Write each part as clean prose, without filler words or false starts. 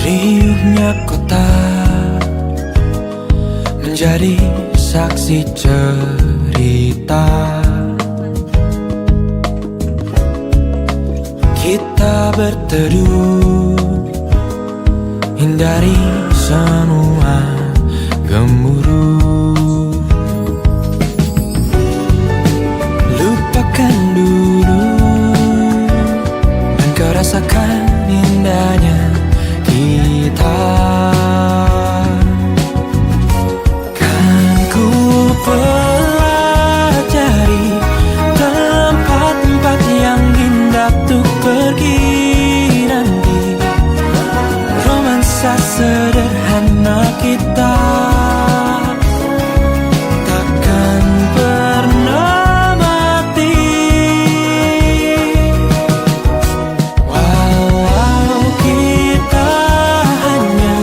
Riuhnya kota menjadi saksi cerita. Kita berteduh, hindari semua gemuruh. Lupakan dulu dan kau rasakan indahnya kita. Kan ku pelajari tempat-tempat yang indah untuk pergi nanti. Romansa sederhana kita takkan pernah mati. Walau kita hanya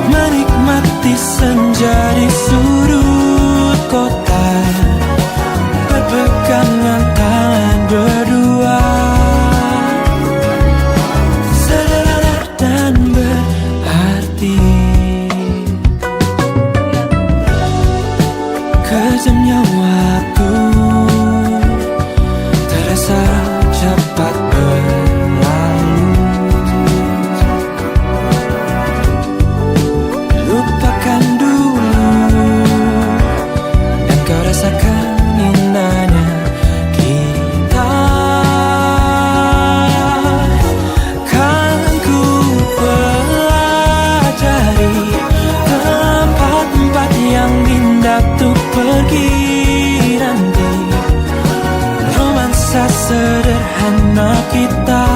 menikmati senja di sudut kota, berpegangan tangan berdua, sederhana dan berarti. Kejamnya waktu terasa cepat berlalu. Lupakan dulu dan kau rasakan indahnya kita. Kan ku pelajari tempat-tempat yang indah untuk pergi nanti. Romansa sederhana kita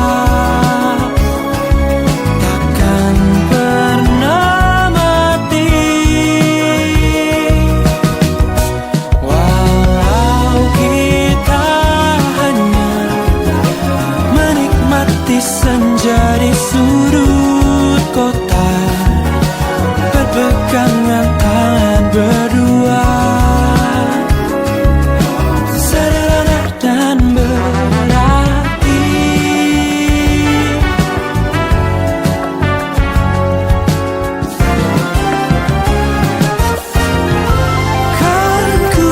takkan pernah mati. Walau kita hanya menikmati senja di sudut kota, berpegangan tangan berdua, sederhana dan berarti. Kan ku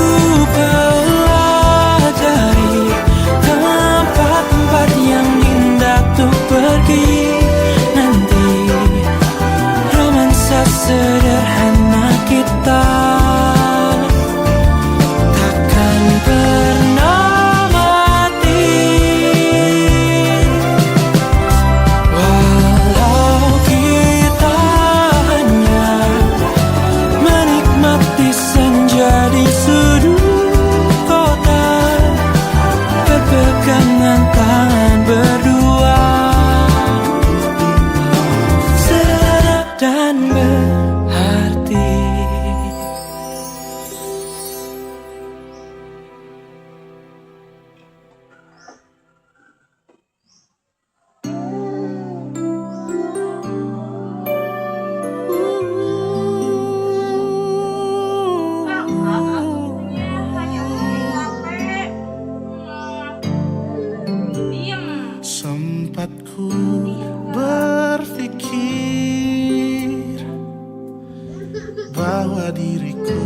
pelajari tempat-tempat yang indah untuk pergi nanti. Romansa sederhana kita takkan pernah mati. Walau kita hanya menikmati senja di sudut kota, berpegangan tangan berdua, sederhana dan berarti. Sempat ku berpikir bahwa diriku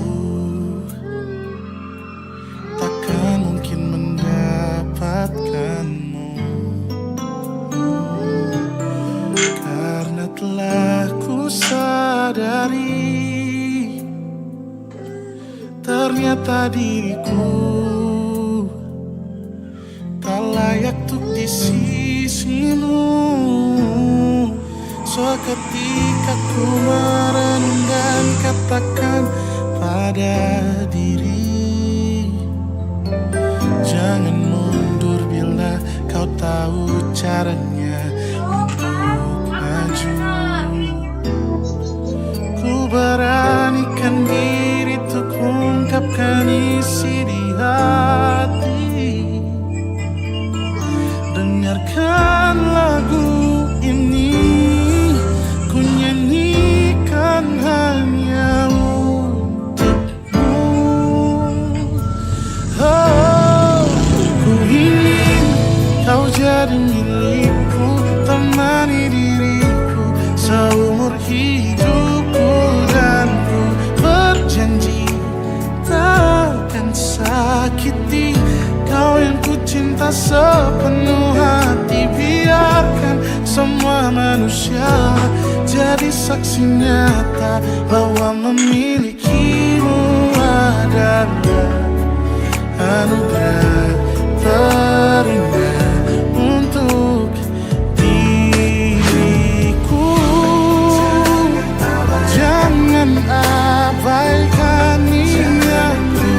takkan mungkin mendapatkanmu, karena telah ku sadari ternyata diriku tak layak untuk di sisimu. Seketika ku merenung dan katakan pada diri, jangan mundur bila kau tahu caranya untuk maju. Ku beranikan diri untuk ungkapkan isi di hati. Dengarkan lagu ini, ku nyanyikan hanya untukmu. Oh, ku ingin kau jadi milikku. sepenuh hati. Biarkan semua manusia jadi saksi nyata bahwa memilikimu adalah anugerah terindah untuk diriku. Jangan abaikan niatmu,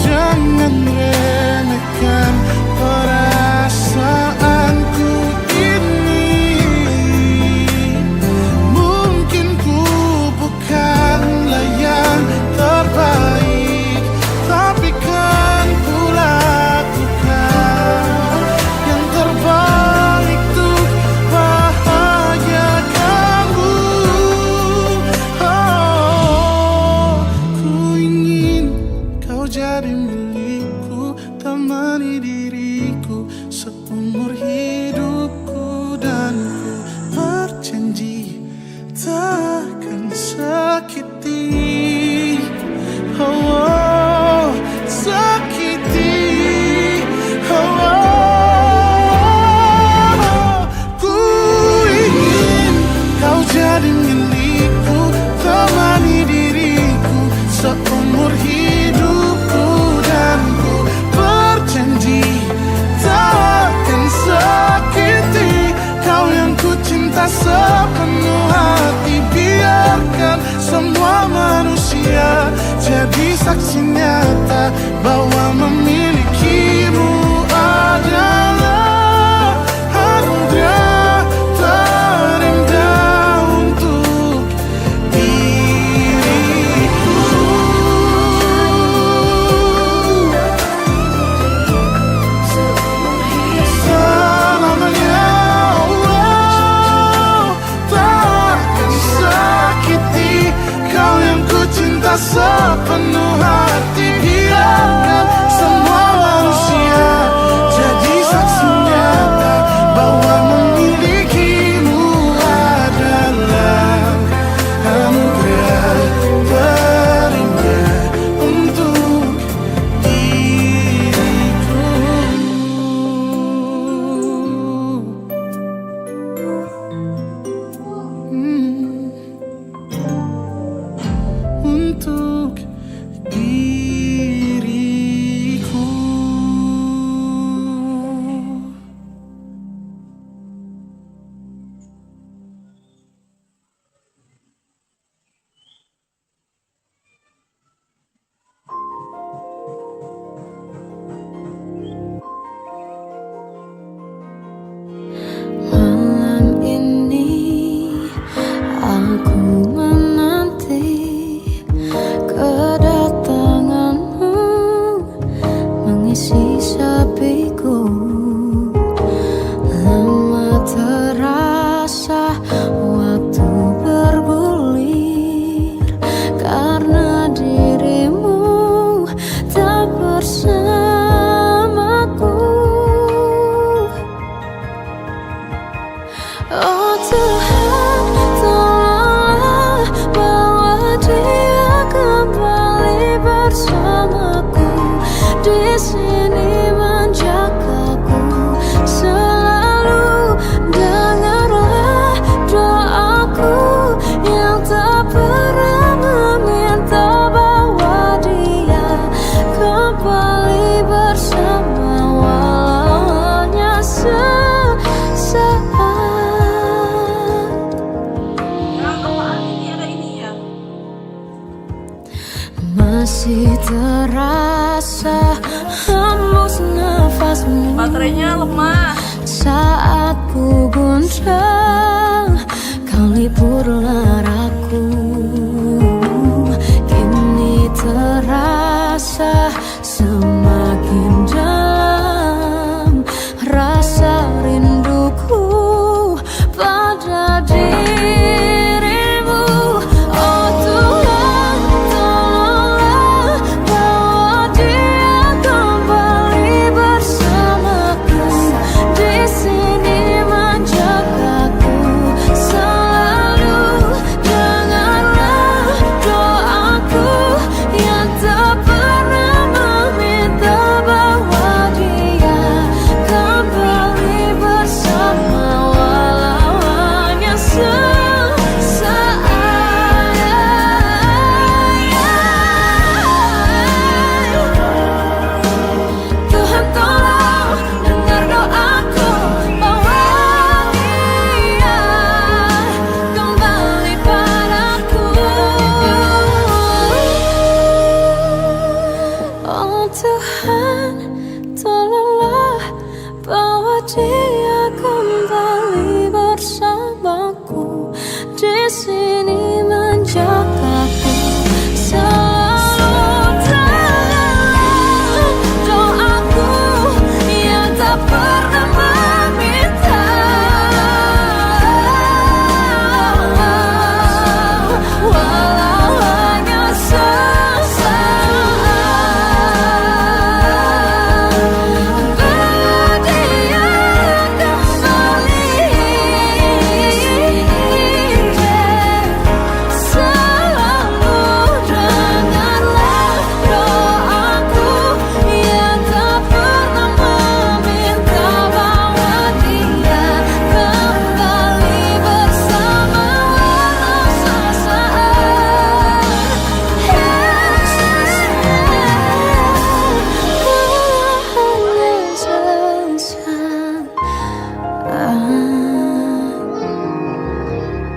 jangan remehkan perasaanku ini. Mungkin ku bukanlah yang terbaik, tapi kan ku lakukan yang terbaik untuk bahagiakanmu. Oh, ku ingin kau jadi milikku, temani diriku seumur hidupku. Dan ku berjanji takkan sakiti, oh, sakiti, oh. Ku ingin kau jadi milikku, temani diriku seumur hidupku. Dan ku berjanji takkan sakiti kau yang ku cinta sepenuh hati. Biarkan semua manusia jadi saksi nyata bahwa memilikimu adalah anugerah terindah untuk diriku. Selamanya, oh, takkan sakiti kau yang ku cinta sepenuh hati. Biarkan semua manusia jadi saksi nyata bahwa memilikimu adalah anugerah terindah untuk diriku. Untuk diriku. Malam ini aku menanti kedatanganmu mengisi sepiku. Lama terasa waktu bergulir karena dirimu tak bersamaku. Oh Tuhan, tolonglah bawa dia kembali bersamaku. Di sini menjagaku selalu. Dengarlah doaku yang tak pernah meminta bawa dia kembali bersama, walau hanya sesaat. Masih terasa hembus nafasmu, Baterainya lemah. saat ku gundah kau liburlah aku. Kini terasa semakin dalam rasa rinduku pada dirimu. Oh Tuhan, tolonglah bawa dia kembali bersamaku. Di sini menjagaku selalu. Dengarlah doaku yang tak pernah dia kembali bersamaku di sini menjagaku selalu dalam doaku yang tak pernah meminta, walau hanya sesaat.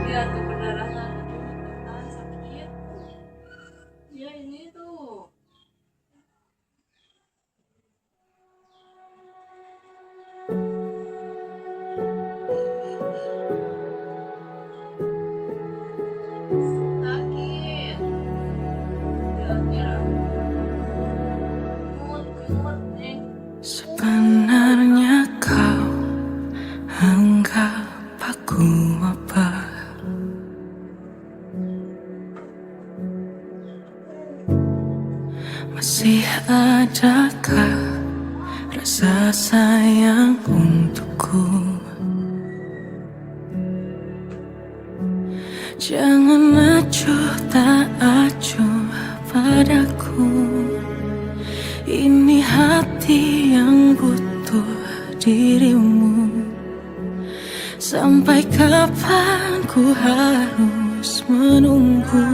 Lihat tuh pendarahan sakit. Ya ini tuh. Sakit. Ya. Kumut nih. Sebenarnya kau anggap aku apa? Masih adakah rasa sayang untukku? Jangan acuh tak acuh padaku. Ini hati yang butuh dirimu. Sampai kapan ku harus menunggu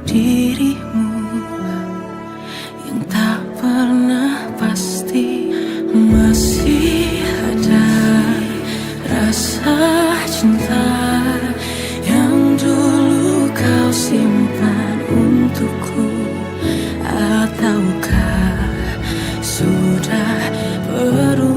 dirimu yang tak pernah pasti. Masih ada rasa cinta yang dulu kau simpan untukku, ataukah sudah berubah?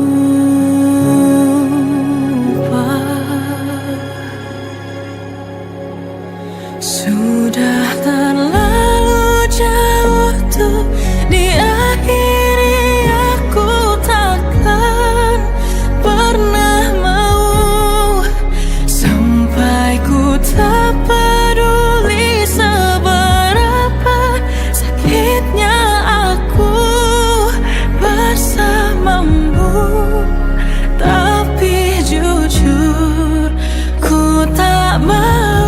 Sudah terlalu jauh tuh diakhiri, aku takkan pernah mau sampai ku tak peduli seberapa sakitnya aku bersamamu. Tapi jujur ku tak mau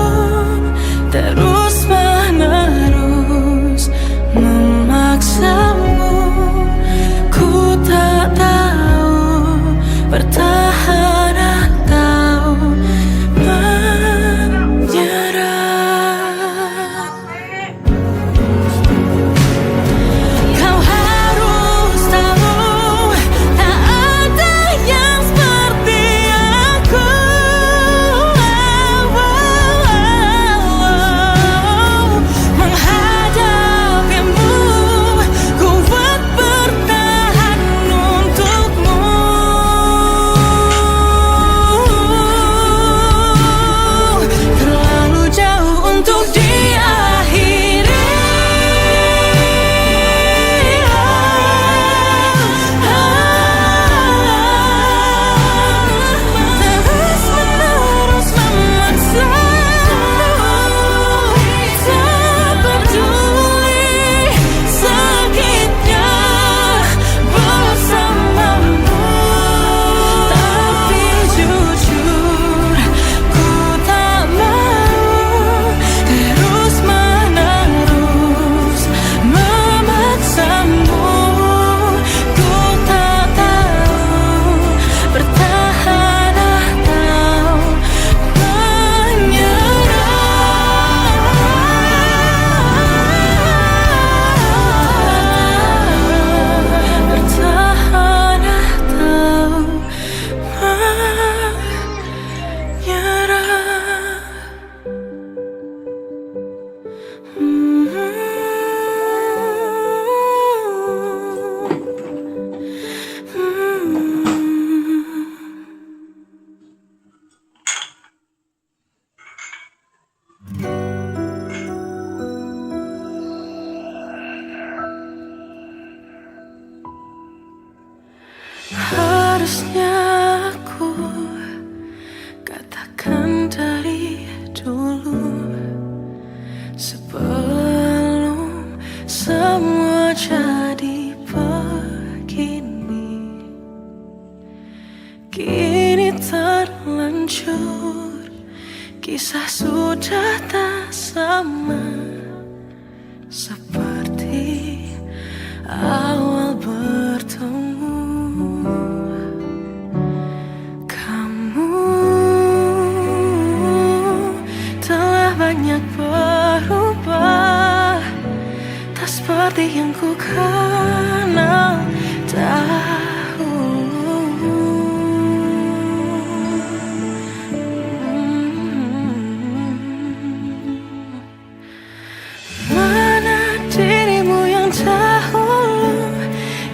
terus menerus memaksamu. Ku tak tahu bertahan atau menyerah. Kau harus tahu tak ada yang seperti aku. Harusnya aku katakan dari dulu, sebelum semua jadi begini. Kini terlanjur, kisah sudah tak sama seperti awal bertemu. Kamu telah banyak berubah, tak seperti yang ku kenal dahulu. Mana dirimu yang dahulu,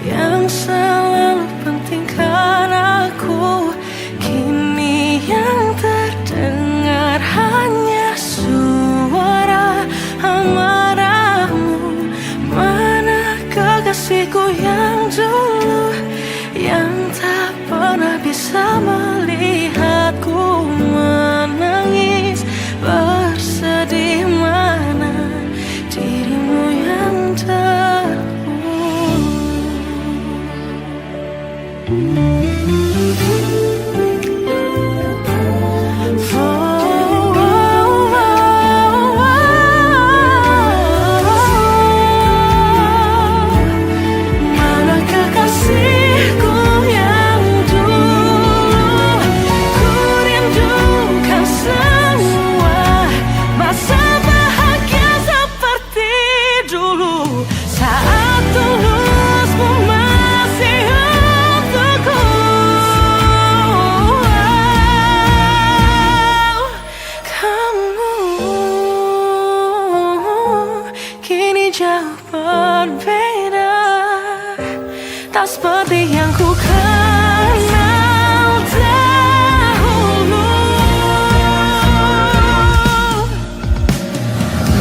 yang selalu pentingkan aku. Kini yang terdengar hanya suara amarahmu. Mana kekasihku yang dulu, yang tak pernah bisa melihatku menangis bersedih. Mana dirimu yang mana kekasihku yang dulu, ku rindukan semua masa bahagia seperti dulu, saat tulusmu masih untukku. Kamu kini jauh berbeda, tak seperti yang ku kenal dahulu.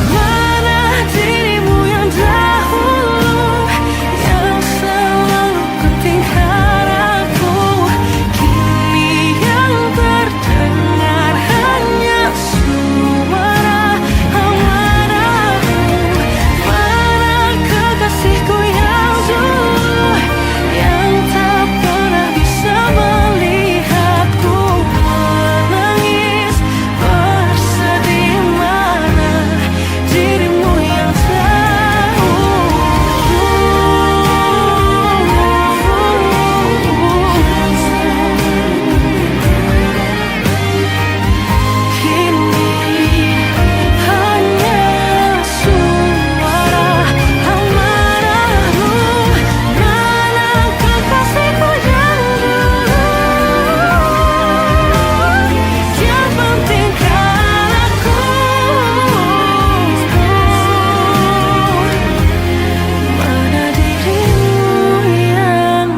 Mana dirimu yang dahulu, yang selalu pentingkan aku. Kini yang terdengar hanya suara amarahmu. Mana kekasihku yang dulu, yang tak pernah bisa melihatku menangis bersedih. Mana dirimu yang kini hanya suara amarahmu. Mana kekasihku yang dulu, yang pentingkan aku. Mana dirimu yang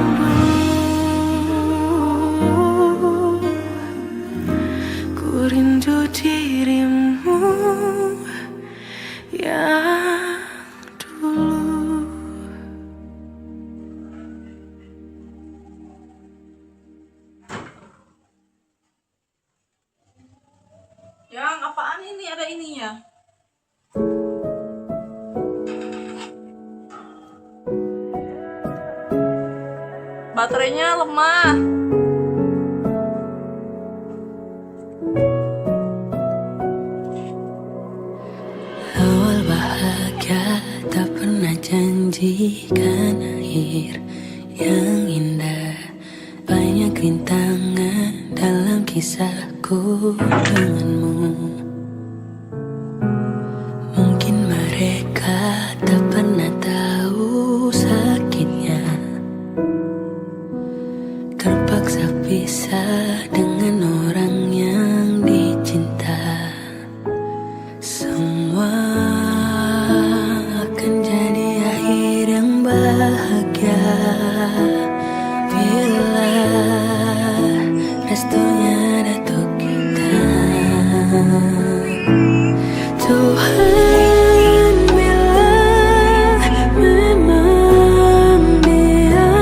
dulu, ku rindu dirimu yang dulu. Yang apaan ini? Ada ininya. Baterainya lemah. Awal bahagia tak pernah janjikan akhir yang indah. Banyak rintangan dalam kisahku denganmu. Mungkin mereka tak pernah tahu sakitnya terpaksa pisah dengan orang yang dicinta. Semua akan jadi akhir yang bahagia bila restunya datuk kita. Tuhan, bila memang dia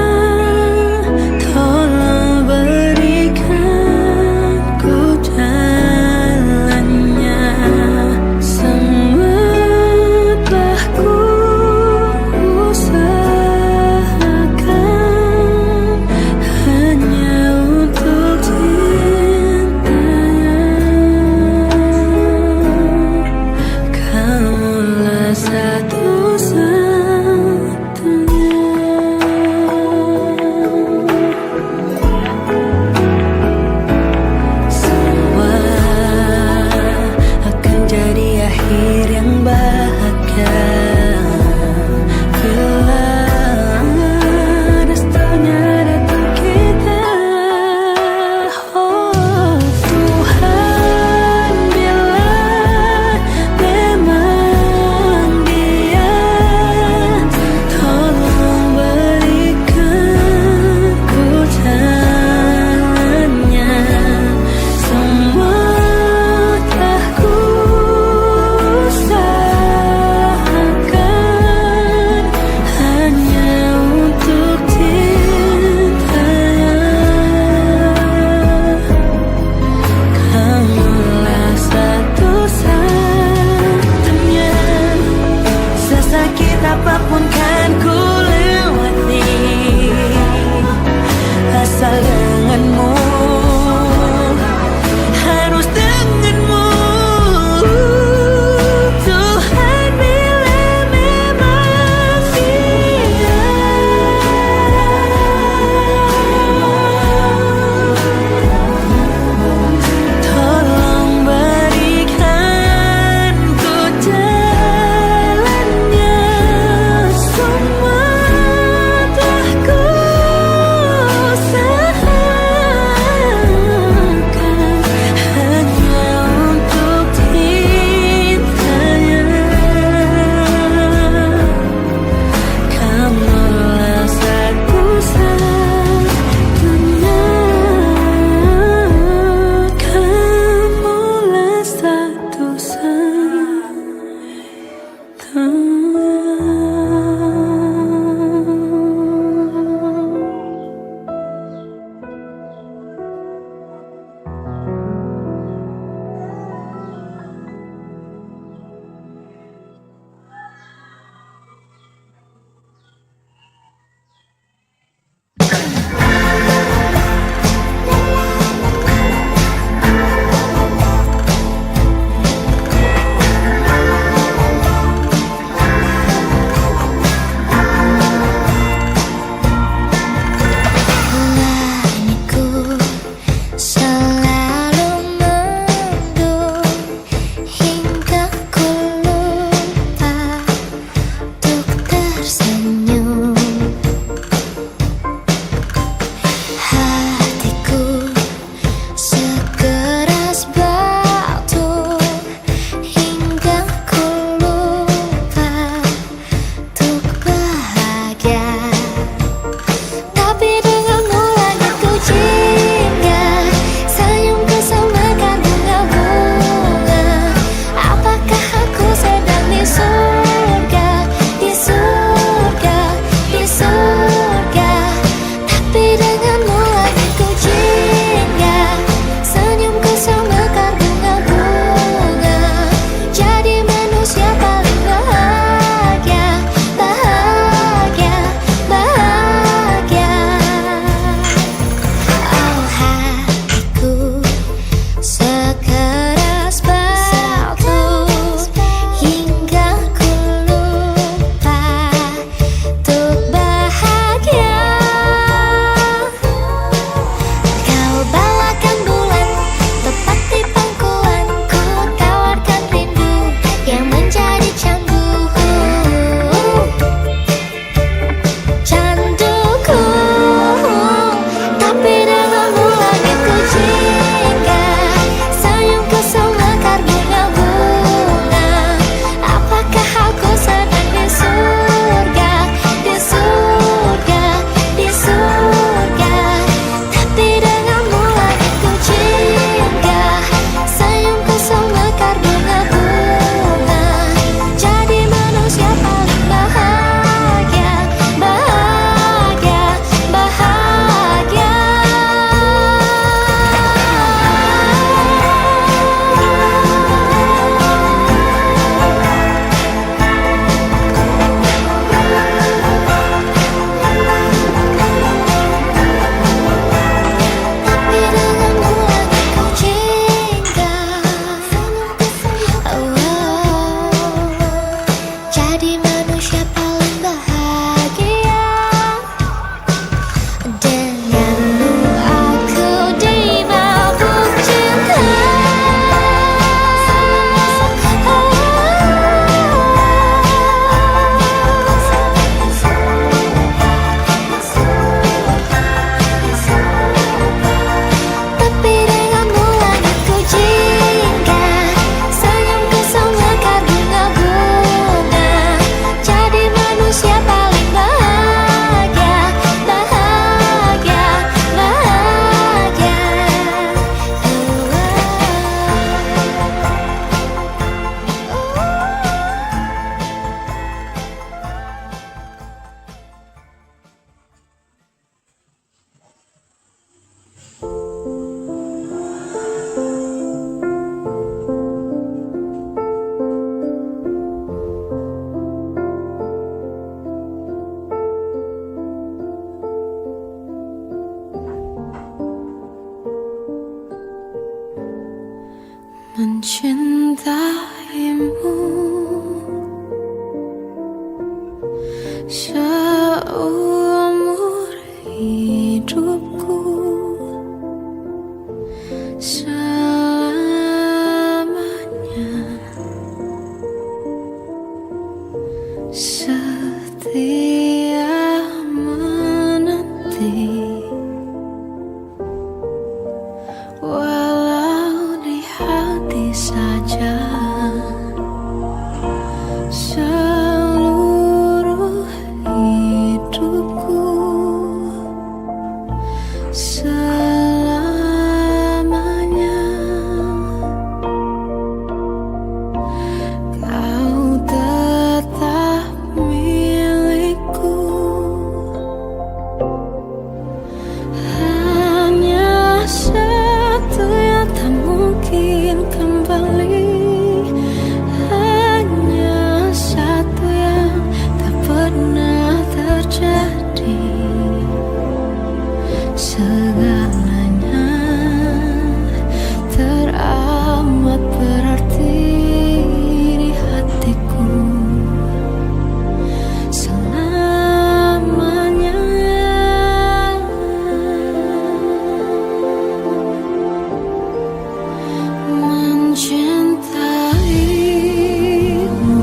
mencintaimu seumur hidupku, selamanya setia menanti, walau di hati saja. Seluruh hidupku selamanya kau tetap milikku. Hanya satu yang tak mungkin kembali, hanya satu yang tak pernah terjadi. Segalanya teramat berarti di hatiku selamanya. Mencintaimu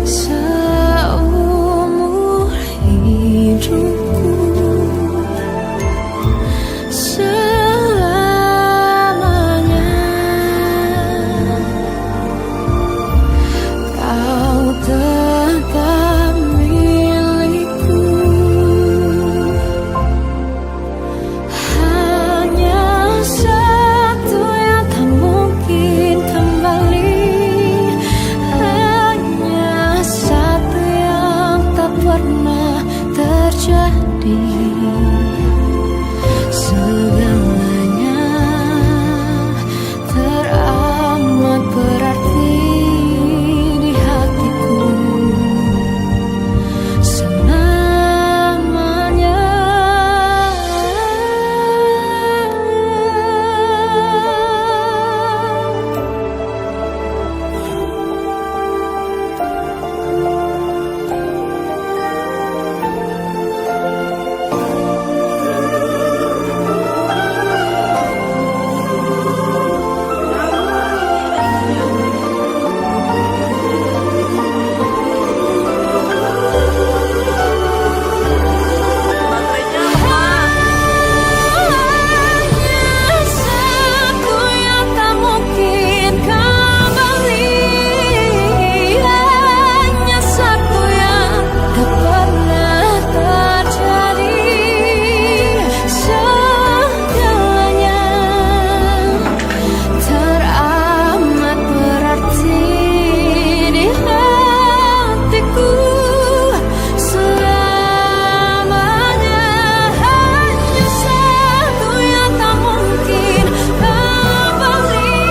seumur hidupku, selamanya kau tetap milikku. Hanya satu yang tak mungkin kembali, hanya satu yang tak pernah terjadi. Segalanya teramat berarti di hatiku selamanya. Baterainya lemah. Hanya satu yang tak mungkin kembali, hanya satu yang tak pernah terjadi. Segalanya teramat berarti di hatiku selamanya. Hanya satu yang tak mungkin kembali,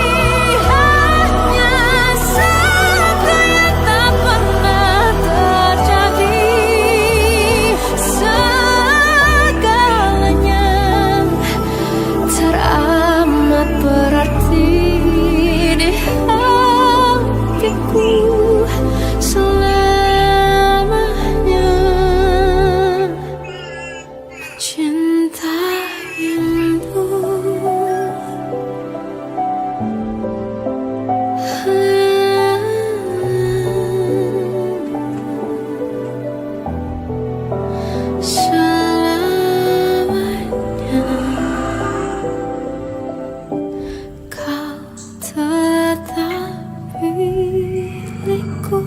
hanya satu yang tak pernah terjadi. Segalanya teramat berarti di hatiku selamanya. Mencintaimu selamanya kau tetap milikku.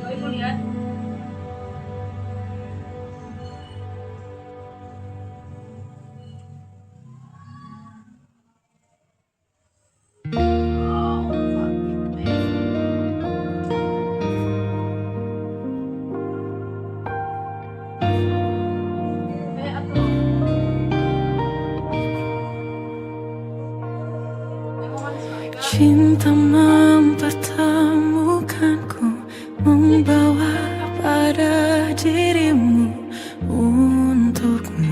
Oh, ibu lihat. Cinta mempertemukanku, membawa pada dirimu untukmu.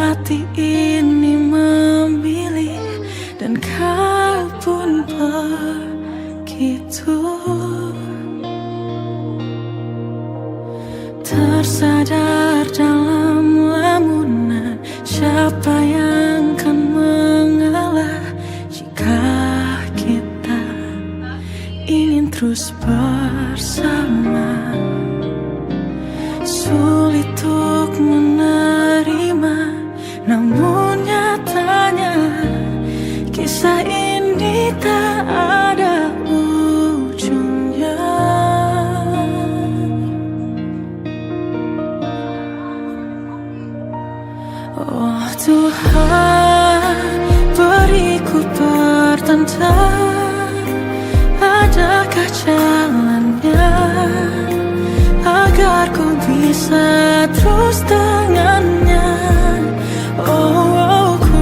hati ini memilih dan kau pun begitu. Tersadar dalam lamunan, siapa yang kan mengalah jika kita ingin terus bersama. Sulit untuk menerima, namun nyatanya kisah ini tak ada ujungnya. Oh Tuhan, beriku pertanda, adakah jalannya agar ku bisa terus dengannya. Oh, ku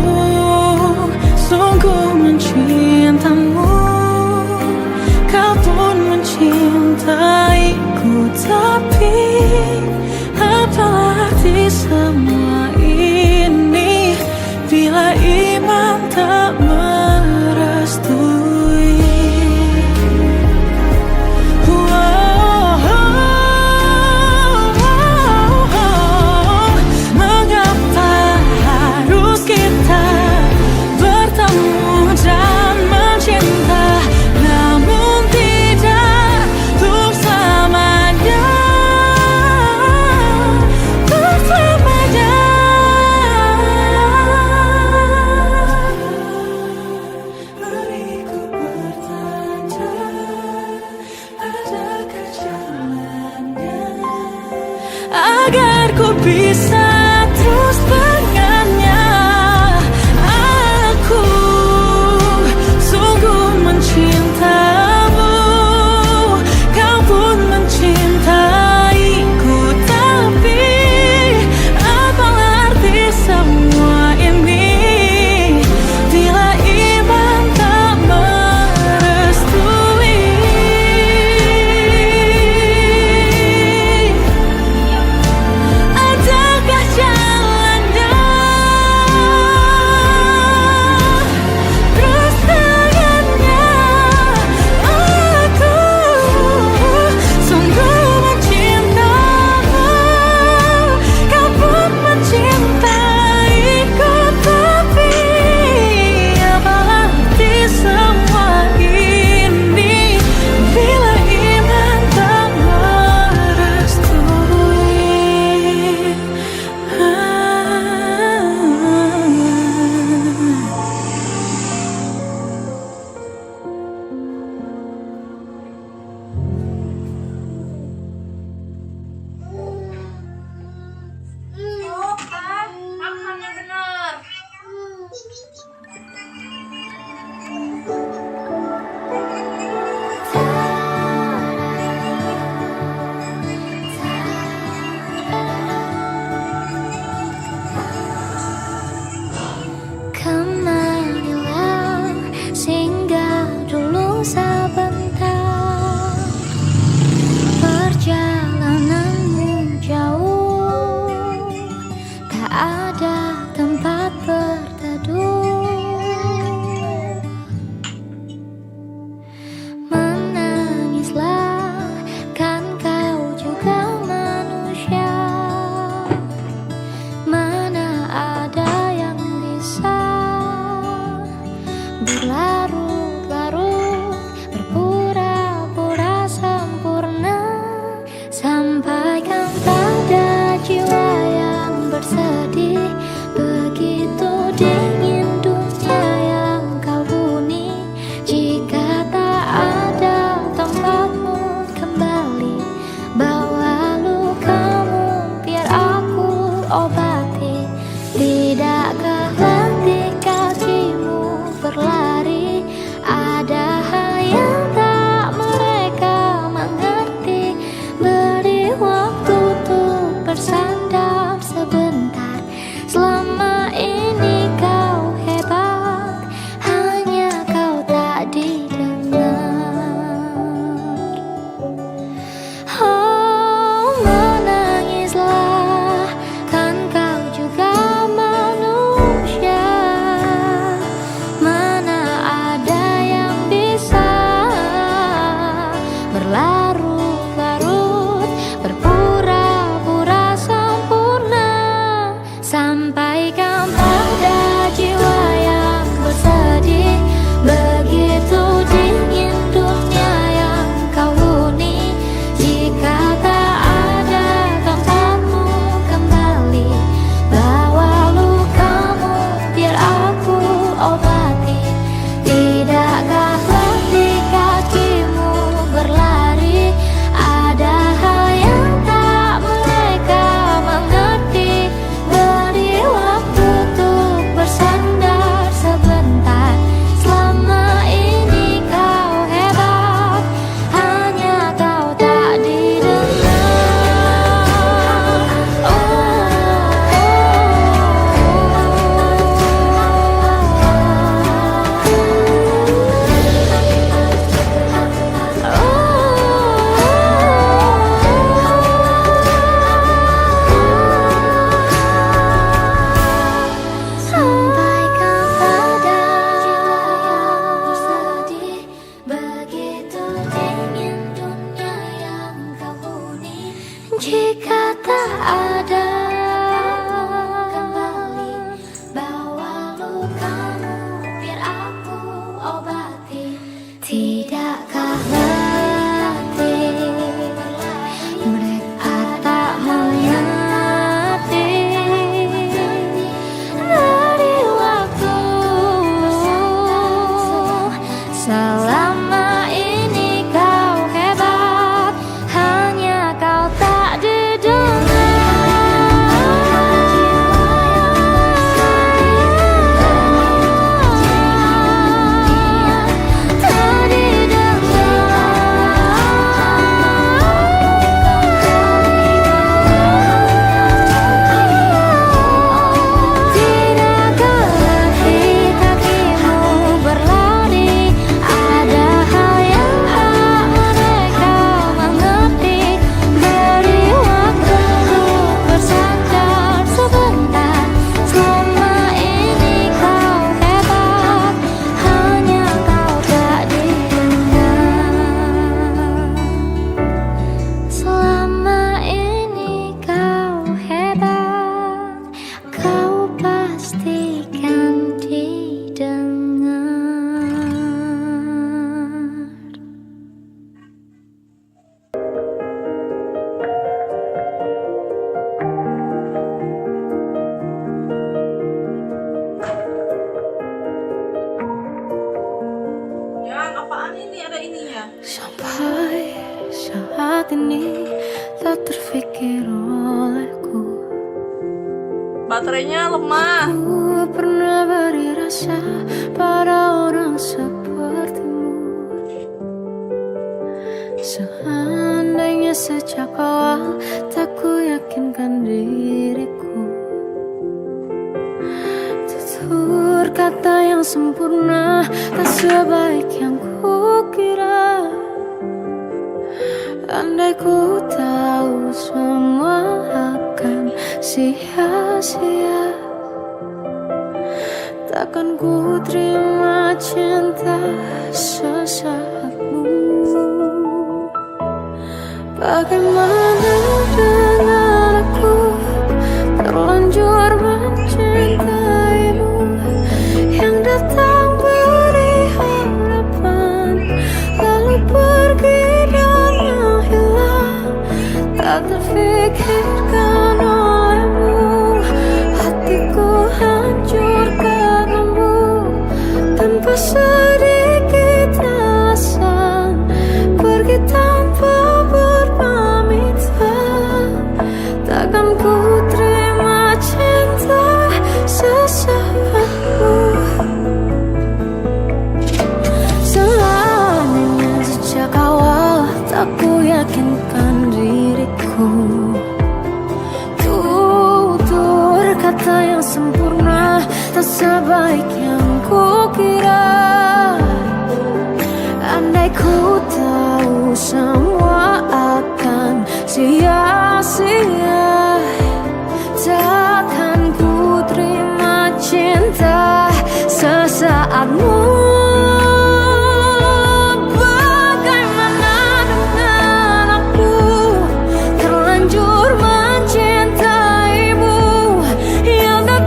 sungguh mencintamu, kau pun mencintaiku, tapi apa arti semua ini bila iman tak merestui? Sampaikan pada jiwa yang bersedih, begitu dingin dunia yang kau huni. Jika tak ada tempatmu kembali, bawa lukamu biar aku obati. Tidakkah letih kakimu berlari, ada hal yang tak mereka mengerti. Beri waktu untuk bersandar sebentar. Selama ini kau hebat, hanya kau tak didengar. Sampaikan pada jiwa yang bersedih, begitu dingin dunia yang kau huni. Jika tak ada kembali, bawa lukamu biar aku obati. Tidakkah letih mereka tak mengerti. Dari waktu selama ini kau hebat, hanya kau tak didengar. Tak didengar. Tidakkah letih kakimu berlari, ada hal yang tak mereka mengerti. Beri waktu untuk bersandar sebentar. Selama ini kau hebat, hanya kau tak didengar. Selama ini kau hebat, kau pastikan didengar. Yang apaan ini? Ada ininya. Sampai saat ini tak terfikir olehku. Baterainya lemah. Ku pernah beri rasa pada orang sepertimu. Seandainya sejak awal tak ku yakinkan diriku. Tutur kata yang sempurna tak sebaik yang ku kira. Andai ku tahu semua akan sia-sia, takkan ku terima cinta sesaatmu. Bagaimana dengan aku terlanjur mencintaimu, yang datang beri harapan lalu pergi dan menghilang. Tak terfikirkan olehmu, hatiku hancur karenamu. Tanpa sedikit alasan pergi tanpa berpamitan. Takkan ku terima cinta sesaatmu. Selamanya sejak awal tak ku yakinkan diriku. Tutur kata yang sempurna tak sebaik yang ku kira. Andai ku tahu semua akan sia-sia, takkan ku terima cinta sesaatmu. Bagaimana dengan aku terlanjur mencintaimu, yang tak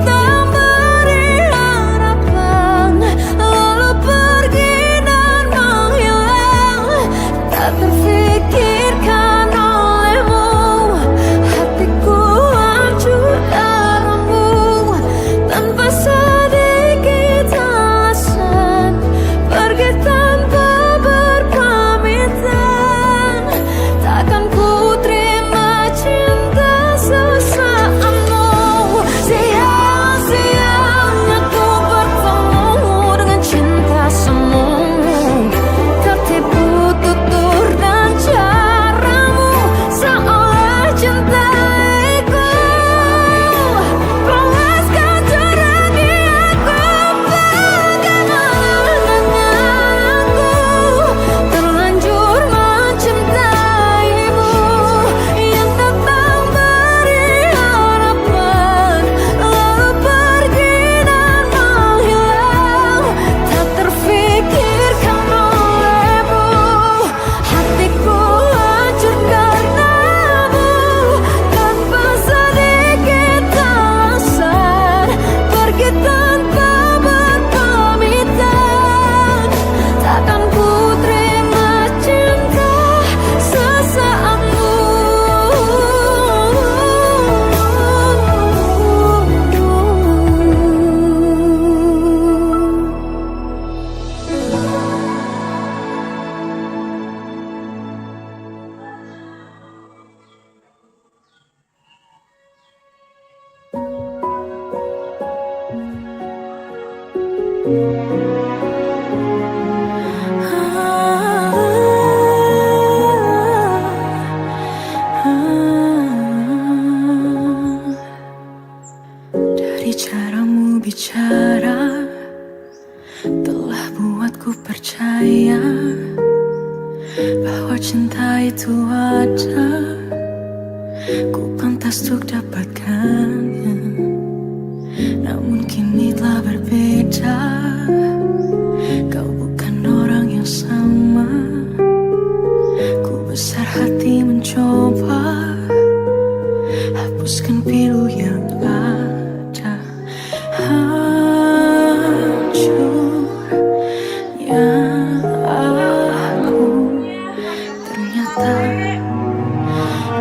Dari caramu bicara telah buatku percaya bahwa cinta itu ada, ku pantas untuk dapatkannya. Namun kini telah berbeda, kau bukan orang yang sama. Ku besar hati mencoba hapuskan pilu yang ada. Hancurnya aku, ternyata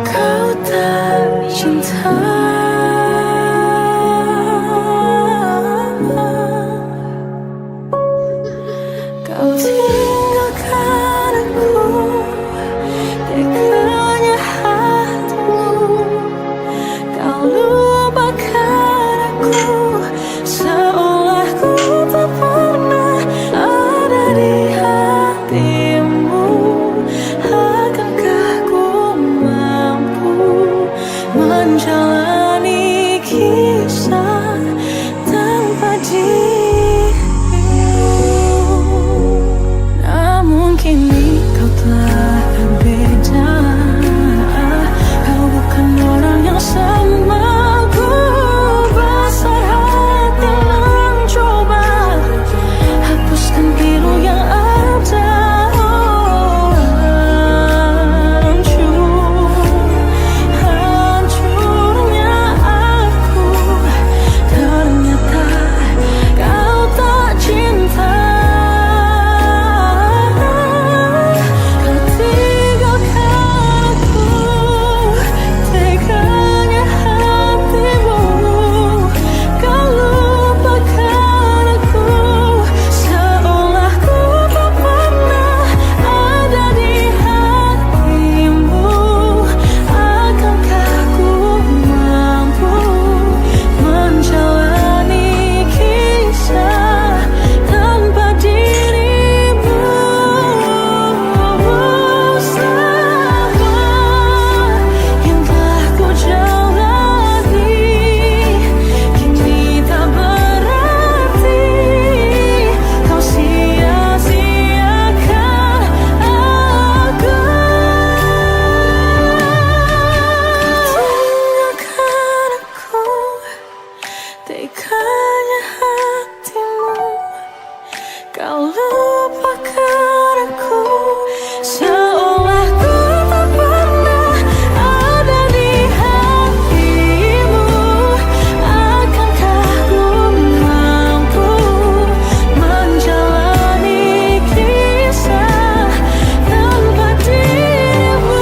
kau tak cinta. Kau tinggalkan aku, teganya hatimu. Kau lupakan aku, seolah ku tak pernah ada di hatimu. Akankah ku mampu menjalani kisah tanpa dirimu? Namun kini kau telah berbeda, kau bukan orang yang sama. Ku besar hati mencoba hapuskan pilu yang ada. Hancurnya aku, ternyata kau tak cinta. Kau tinggalkan aku, teganya hatimu. Kau lupakan aku, seolah ku tak pernah ada di hatimu. Akankah ku mampu menjalani kisah tanpa dirimu? Semua yang telah ku jalani kini tak berarti. Kau sia-siakan aku. Tinggalkan aku, teganya hatimu. Kau lupakan aku, seolah ku tak pernah ada di hatimu. Akankah ku mampu menjalani kisah tanpa dirimu?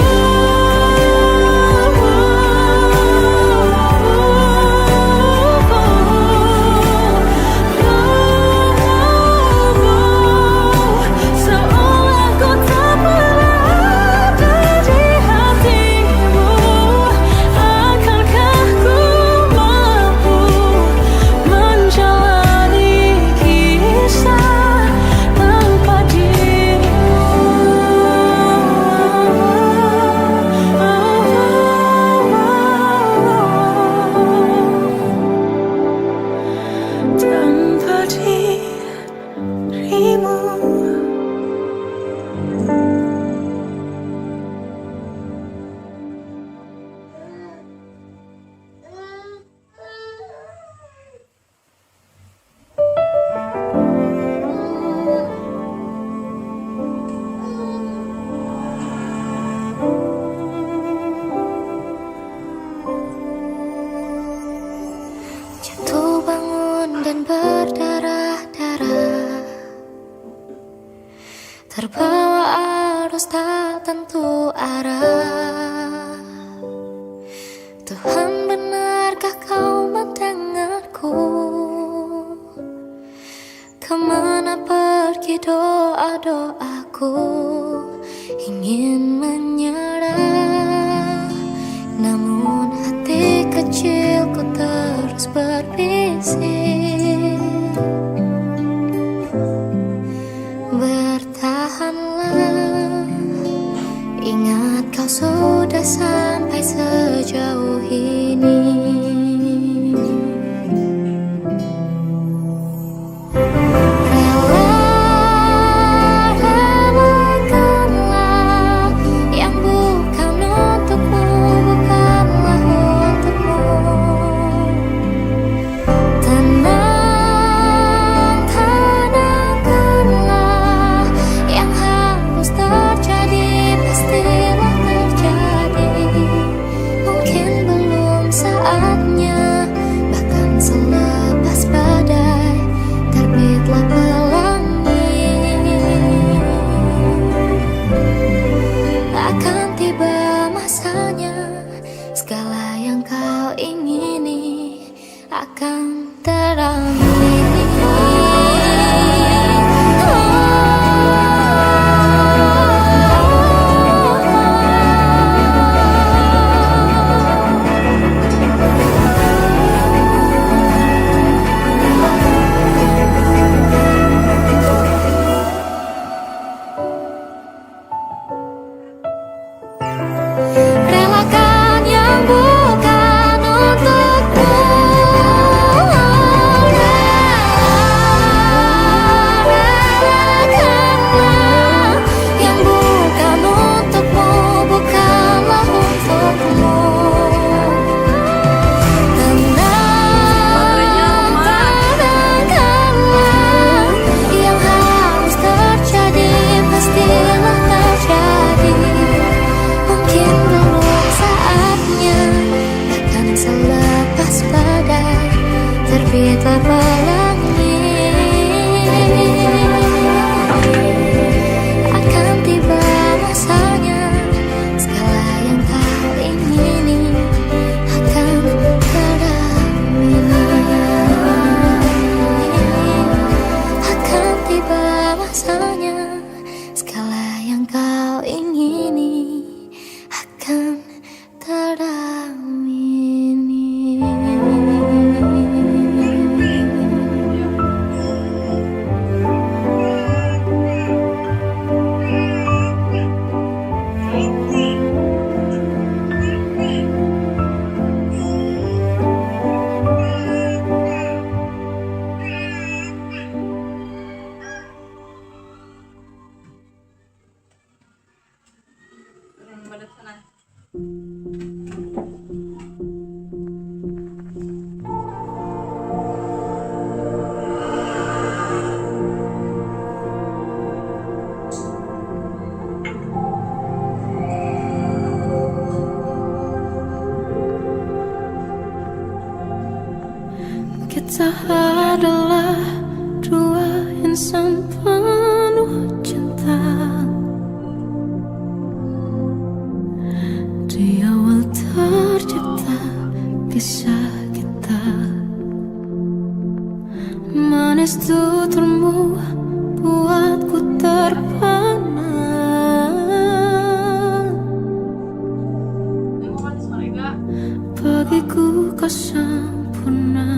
Seolah ku tak pernah ada di hatimu. Akankah ku mampu menjalani kisah tanpa dirimu? Tanpa dirimu. Jatuh bangun dan berdarah-darah, terbawa arus tak tentu arah. Tuhan, benarkah kau mendengarku? Kemana pergi doa-doaku? Ingin menyerah, namun hati kecilku terus berbisik. Ingat kau sudah sampai sejauh ini. Relakanlah yang bukan untukmu, bukanlah untukmu. Tenangkanlah yang harus terjadi, pastilah terjadi. Mungkin belum saatnya, bahkan selepas badai terbitlah pelangi. Akan tiba masanya, segala yang kau ingini akan teramini. Relakan yang bukan untukmu. Relakanlah yang bukan untukmu, bukanlah untukmu. Tenangkanlah yang harus terjadi, pastilah terjadi. Mungkin belum saatnya, bahkan selepas badai terbitlah pelangi. Akan tiba masanya, segala yang kau ingini akan teramini. Akan tiba masanya, segala yang kau ingini akan teramini. Pada sana. Kita adalah dua insan penuh cinta. Di awal tercipta kisah kita. Manis tuturmu buatku terpana. Emang manis mereka. Bagiku kau sempurna.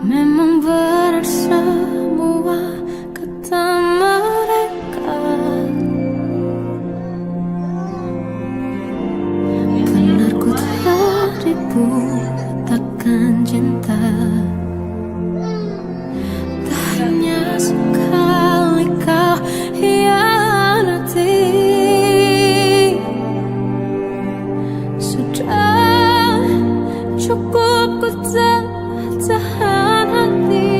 Memang benar semua kata mereka. Benar ku tertipu, takkan cinta. Tak hanya sekali kau hianati. Sudah cukup ku tahan hati.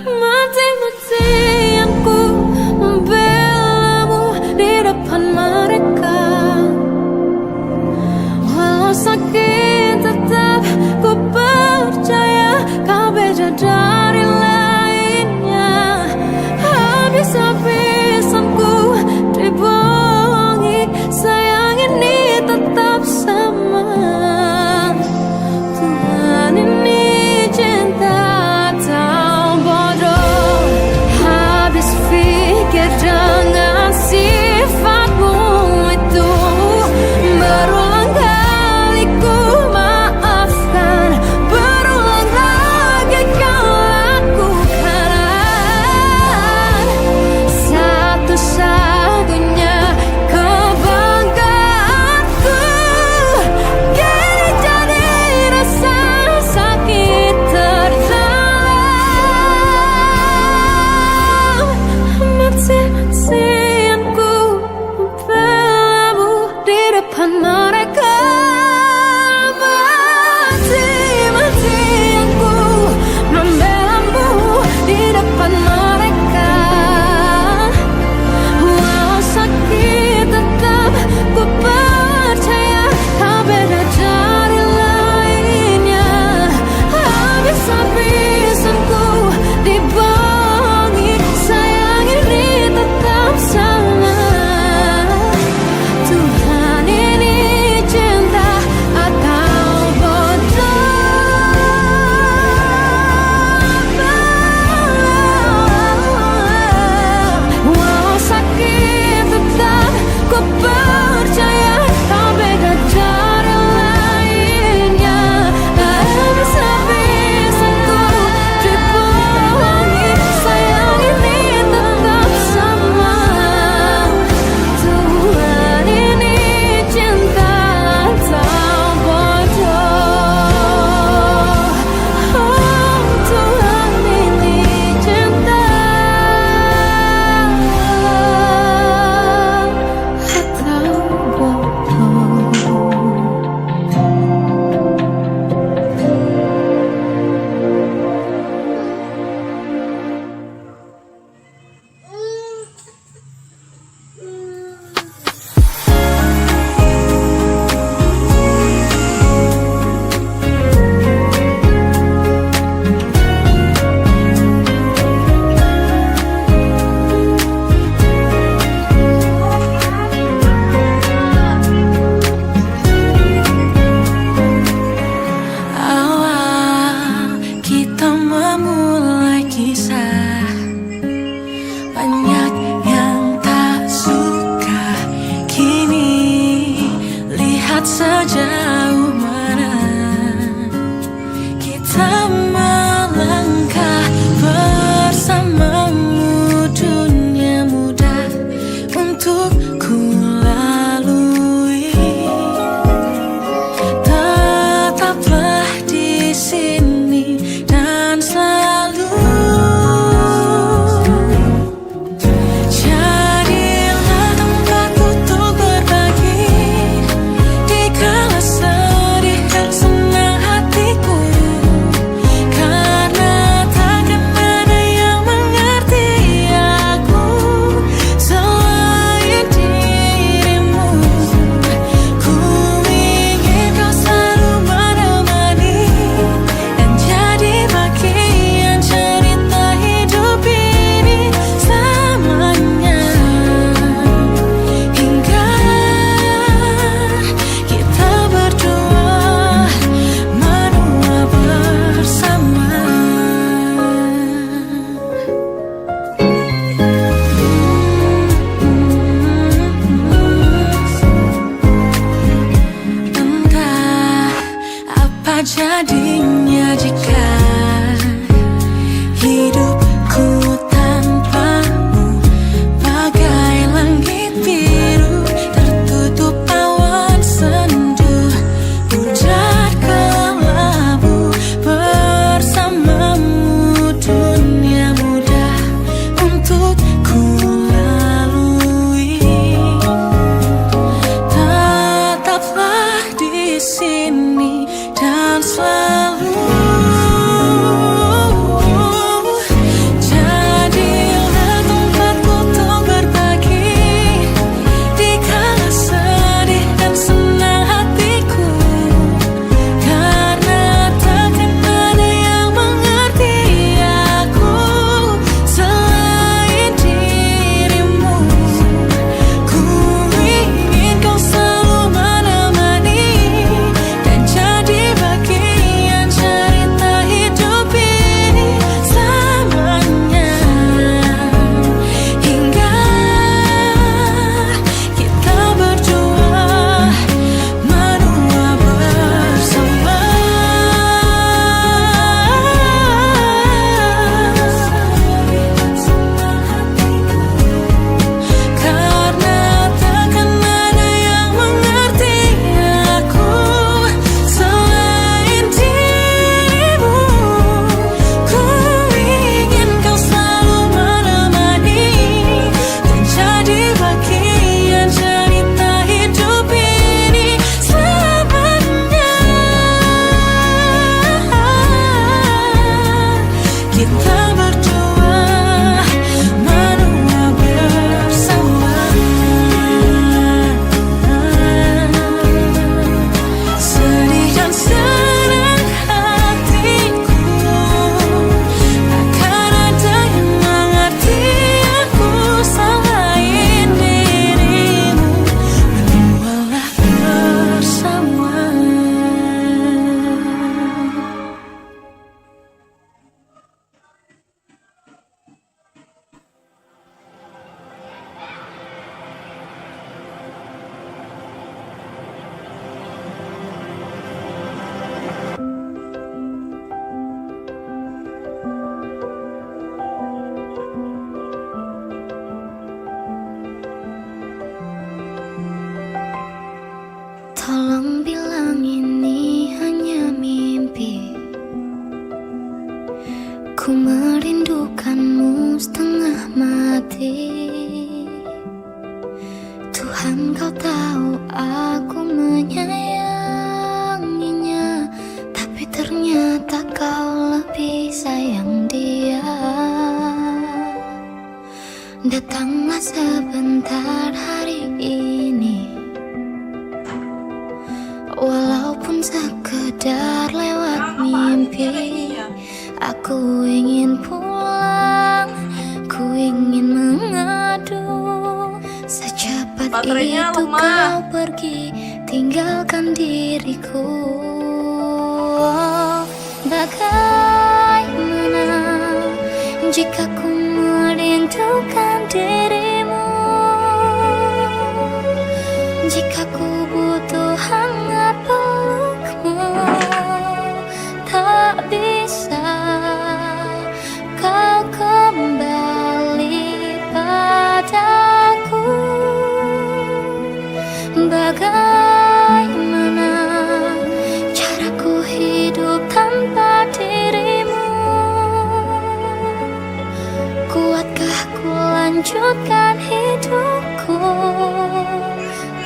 Mati-matian ku membelamu di depan mereka. Walau sakit tetap ku percaya kau beda dari lainnya. Habis-habisan ku dibohongi, sayang ini tetap lihat sejauh mana kita melangkah bersamamu. Dunia mudah untuk ku lalui, tetaplah di sini dan selalu. Jadilah tempatku untuk berbagi di kala sedih dan senang hatiku, karena takkan ada yang mengerti aku selain dirimu. Ku ingin kau selalu menemani dan jadi bagian cerita hidup ini selamanya, hingga kita berdua menua bersama. Entah apa jadinya jika hidupku tanpamu bagai langit biru tertutup awan sendu, pucat kelabu. Bersamamu dunia mudah untuk ku lalui, tetaplah di sini dan selalu. Jadilah tempatku untuk berbagi di kala sedih dan senang hatiku, karena takkan ada yang mengerti aku selain dirimu. Ku ingin kau selalu menemani dan jadi bagian cerita hidup ini selamanya, hingga kita berdua menua bersama. Karena takkan ada yang mengerti aku selain dirimu. Ku ingin kau selalu menemani dan jadi bagian cerita hidup ini selamanya. Kita berdua menua bersama. Sedih dan senang hatiku, takkan ada yang mengerti aku selain dirimu. Menualah bersama. Tolong bilang ini hanya mimpi. Ku merindukanmu setengah mati. Tuhan, kau tahu aku menyayanginya, tapi ternyata kau lebih sayang dia. Datanglah sebentar hari ini, walaupun sekedar lewat mimpi. Aku ingin pulang, ku ingin mengadu. Secepat Baterainya itu lemah. kau pergi, tinggalkan diriku. Bagaimana jika ku merindukan dirimu? Jika ku butuh hangat pelukmu. Tak bisa kau kembali padaku. Bagaimana caraku hidup tanpa dirimu? Kuatkah ku lanjutkan hidupku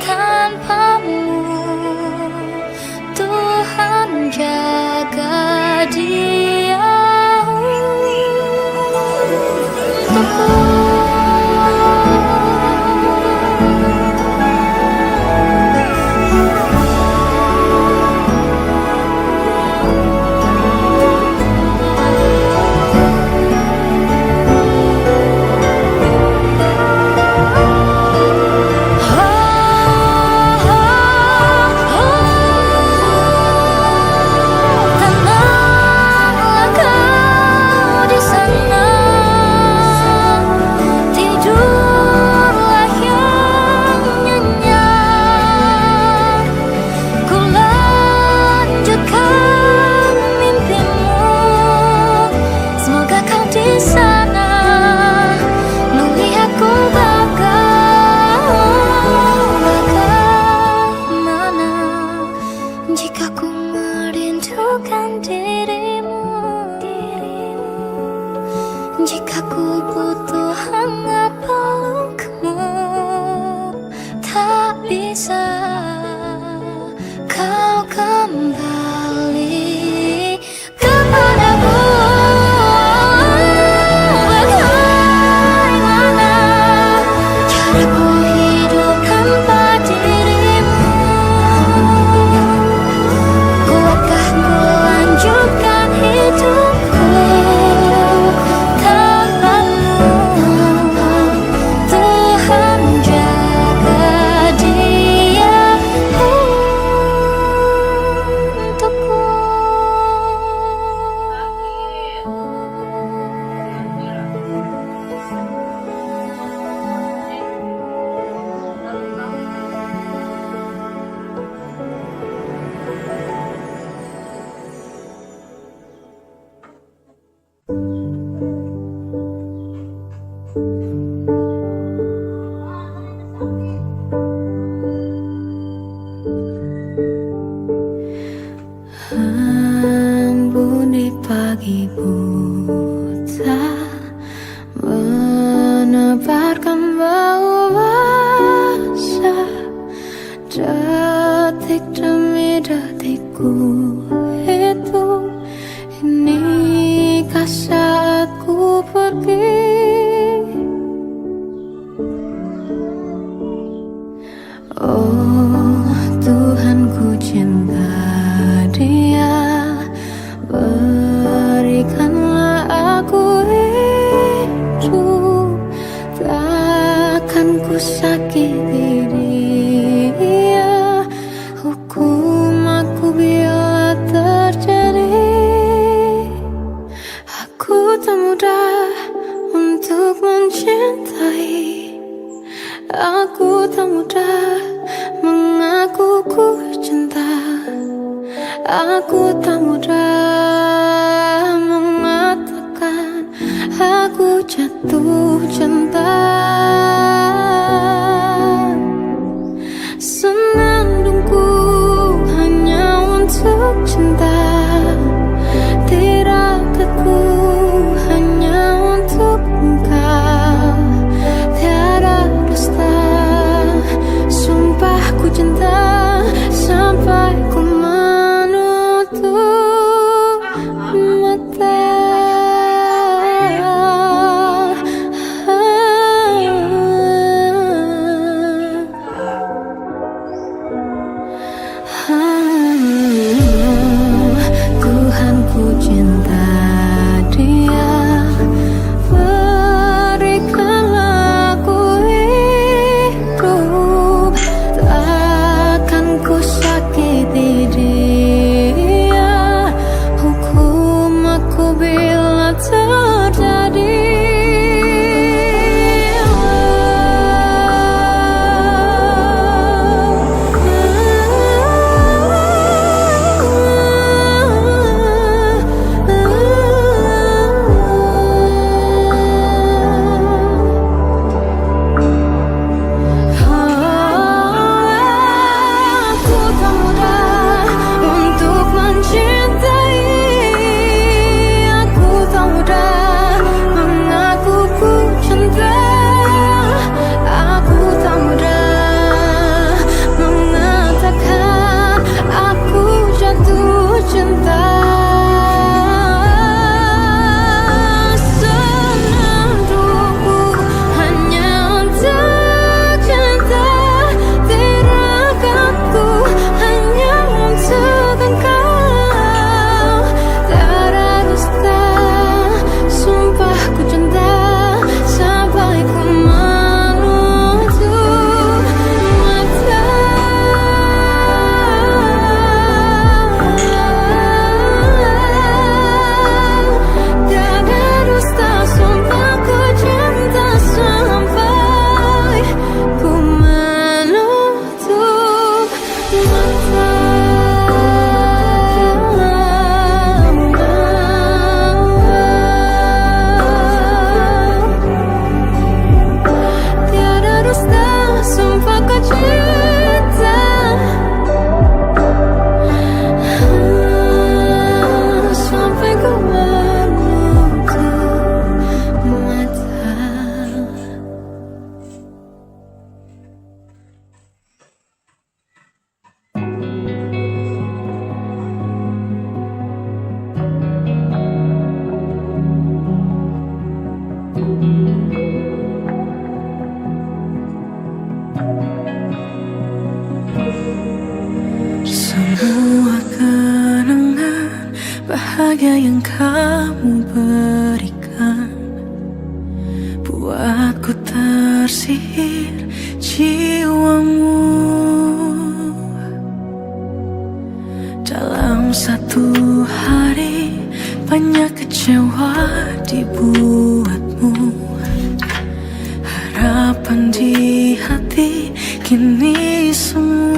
tanpamu? Tuhan jaga dia untukku. Jika ku merindukan dirimu, jika ku butuh hangat pelukmu, tak bisa kau kembali kepadaku. Bagaimana caraku hidup tanpa dirimu? Kuatkah ku lanjutkan hidupku tanpamu? Tuhan jaga dia untukku. Embun pagi buta menebarkan bau basah. Detik demi detikku hitung. Inikah saatku pergi? Oh Tuhan, ku cinta dia. Berikanlah aku hidup, takkan ku sakiti dia. Hukum aku bila terjadi. Aku tak mudah untuk mencintai. Aku tak mudah mengaku ku cinta. Aku tak mudah mengatakan aku jatuh cinta. Senandungku hanya untuk cinta. Tirakatku hanya untuk engkau. Tiada dusta, sumpah ku cinta sampai ku menutup mata. Tiada dusta, sumpah kau cinta. Sampai ku menutup mata. Semua kenangan bahagia yang kamu berikan buatku tersihir jiwamu. Dalam satu hari banyak kecewa dibuatmu. Harapan di hati kini semu.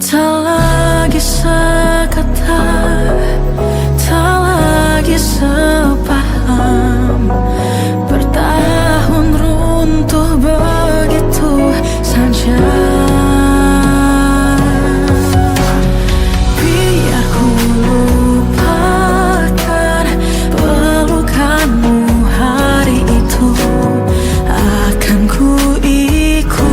Tak lagi sekata, tak lagi sepaham. Bertahun runtuh begitu saja. Biar ku lupakan pelukanmu hari itu. Akan ku ikut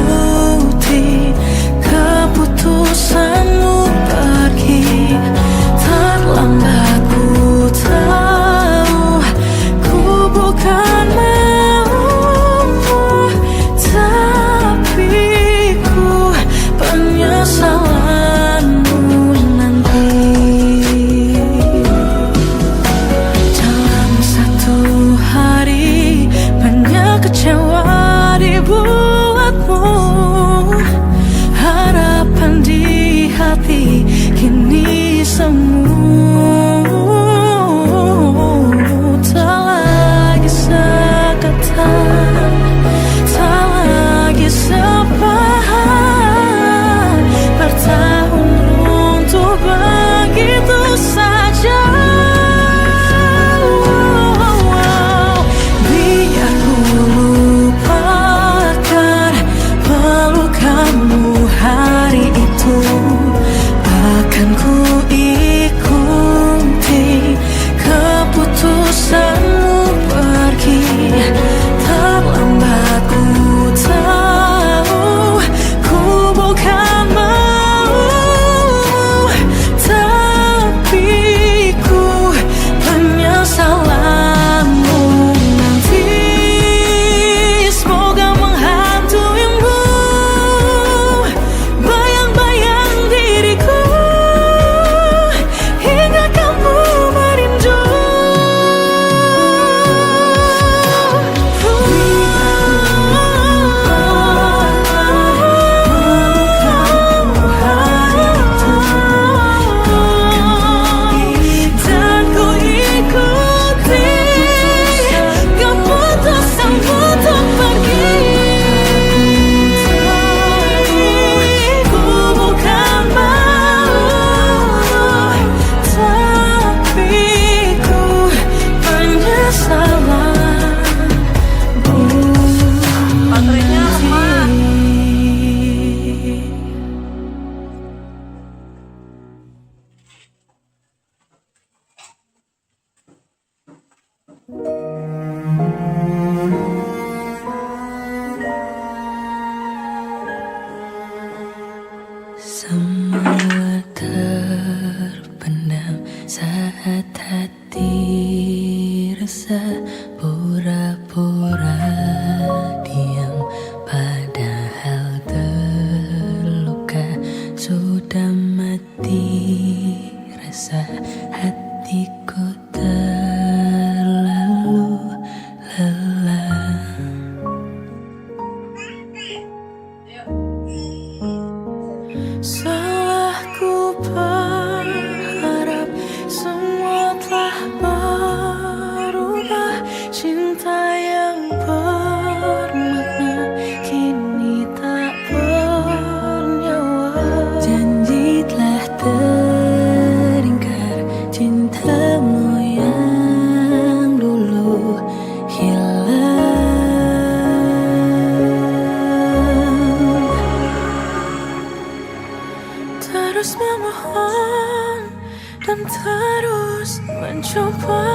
terus memohon dan terus mencoba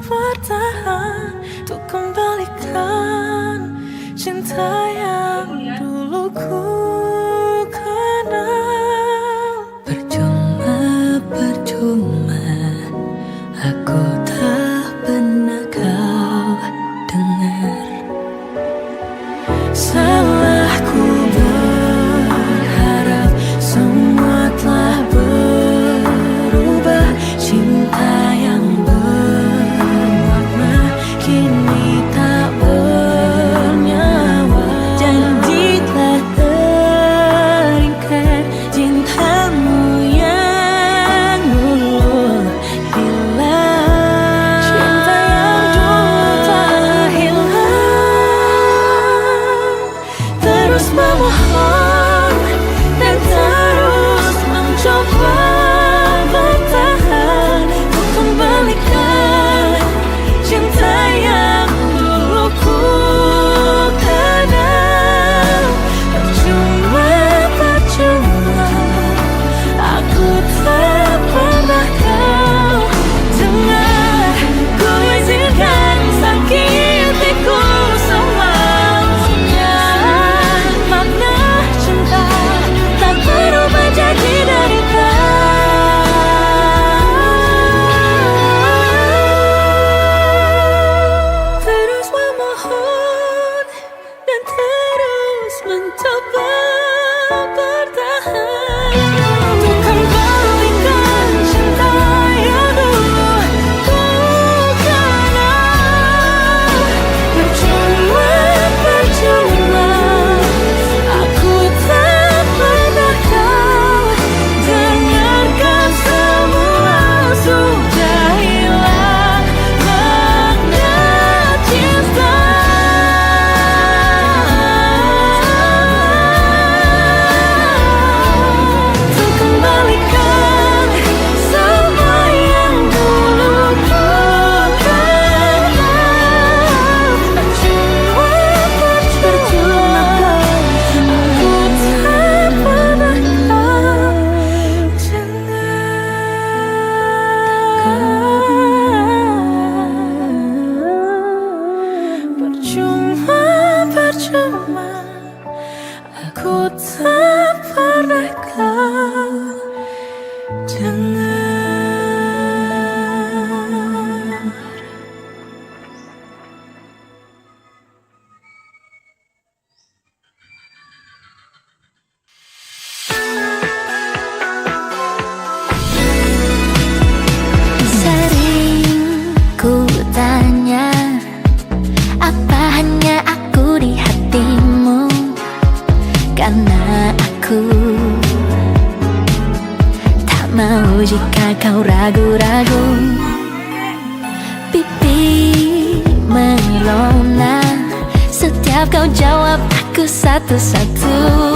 bertahan untuk kembalikan cinta yang dulu ku kenal. Percuma, percuma, aku tak pernah kau dengar. Salahku berharap semua telah berubah. Cinta yang bermakna kini tak bernyawa. Janji telah teringkat, cintamu yang dulu hilang. Cinta yang dulu tak hilang. Terus memohon dan terus mencoba bertahan untuk kembalikan cinta yang dulu ku kenal. Percuma, percuma, aku tak pernah kau dengar. Ku izinkan sakitiku semuanya. Makna cinta tak berubah jadi derita. Terus memohon dan terus mencoba bertahan untuk kembalikan cinta yang dulu ku kenal. Percuma, percuma, aku tak pernah kau dengarkan. Semua sudah hilang makna cinta. Untuk kembalikan semua yang dulu ku kenal. Percuma, percuma, aku tak pernah kau dengar. Percuma, percuma, aku tak pernah kau dengar. Sering ku tanya, apa hanya aku di hatimu? Karena aku tak mau jika kau ragu-ragu. Pipi merona setiap kau jawab aku satu-satu.